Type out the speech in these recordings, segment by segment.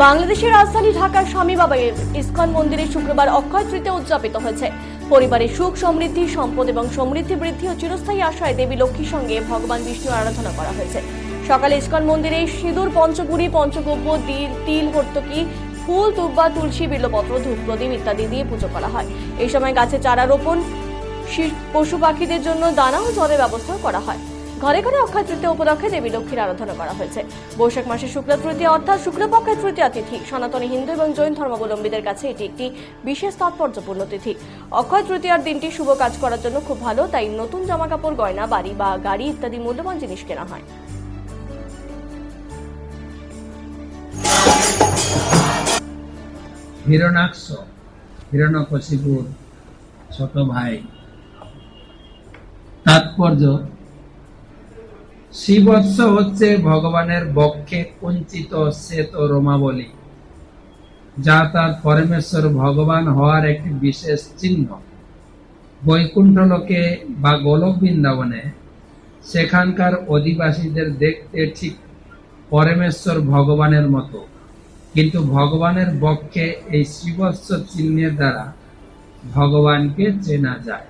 বাংলাদেশের রাজধানী ঢাকার স্বামী বাবার ইস্কন মন্দিরে শুক্রবার অক্ষয় তৃতীয়া উদযাপিত হয়েছে। পরিবারের সুখ সমৃদ্ধি সম্পদ এবং সমৃদ্ধি বৃদ্ধি ও চিরস্থায়ী আশায় দেবী লক্ষ্মীর সঙ্গে ভগবান বিষ্ণুর আরাধনা করা হয়েছে। সকালে ইস্কন মন্দিরে সিঁদুর, পঞ্চপুরি, পঞ্চগব্য, তিল, হর্তকি, ফুল, দুব্বা, তুলসী, বিল্লপত্র, ধূপ, প্রদীপ ইত্যাদি দিয়ে পুজো করা হয়। এই সময় গাছে চারা রোপণ, পশু পাখিদের জন্য দানা ও জলের ব্যবস্থা করা হয়। ঘরে ঘরে অক্ষয় তৃতীয়া উপলক্ষে দেবী লক্ষ্মীর আরাধনা করা হয়েছে। বৈশাখ মাসের শুক্লা তৃতীয়া অর্থাৎ শুক্লপক্ষের তৃতীয়া তিথি সনাতনী হিন্দু এবং জৈন ধর্মাবলম্বীদের কাছে এটি একটি বিশেষ তাৎপর্যপূর্ণ তিথি। অক্ষয় তৃতীয়ার দিনটি শুভ কাজ করার জন্য খুব ভালো, তাই নতুন জামা কাপড়, গয়না, বাড়ি বা গাড়ি ইত্যাদি মূল্যবান জিনিস কেনা হয়। হিরণাক্ষ, হিরণ্যকশিপুর ছোট ভাই। তাৎপর্য: শ্রীবৎস হচ্ছে ভগবানের বক্ষে কুঞ্চিত শ্বেত রোমাবলী, যা তার পরমেশ্বর ভগবান হওয়ার একটি বিশেষ চিহ্ন। বৈকুণ্ঠ লোকে বা গোলক বৃন্দাবনে সেখানকার অধিবাসীদের দেখতে ঠিক পরমেশ্বর ভগবানের মতো, কিন্তু ভগবানের বক্ষে এই শ্রীবৎস চিহ্নের দ্বারা ভগবানকে চেনা যায়।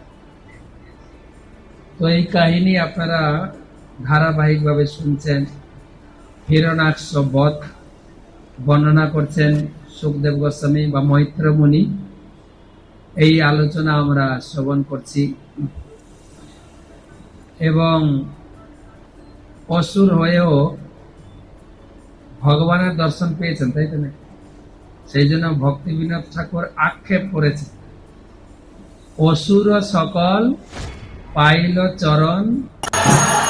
তো এই কাহিনী আপনারা ধারাবাহিকভাবে শুনছেন। হিরণাক্ষ বধ বর্ণনা করছেন সুখদেব গোস্বামী বা মৈত্র মুনি। এই আলোচনা আমরা শ্রবণ করছি এবং অসুর হয়েও ভগবানের দর্শন পেয়েছেন, তাই তো না? সেই জন্য ভক্তি বিনোদ ঠাকুর আক্ষেপ করেছেন, অসুর সকল পাইল চরণ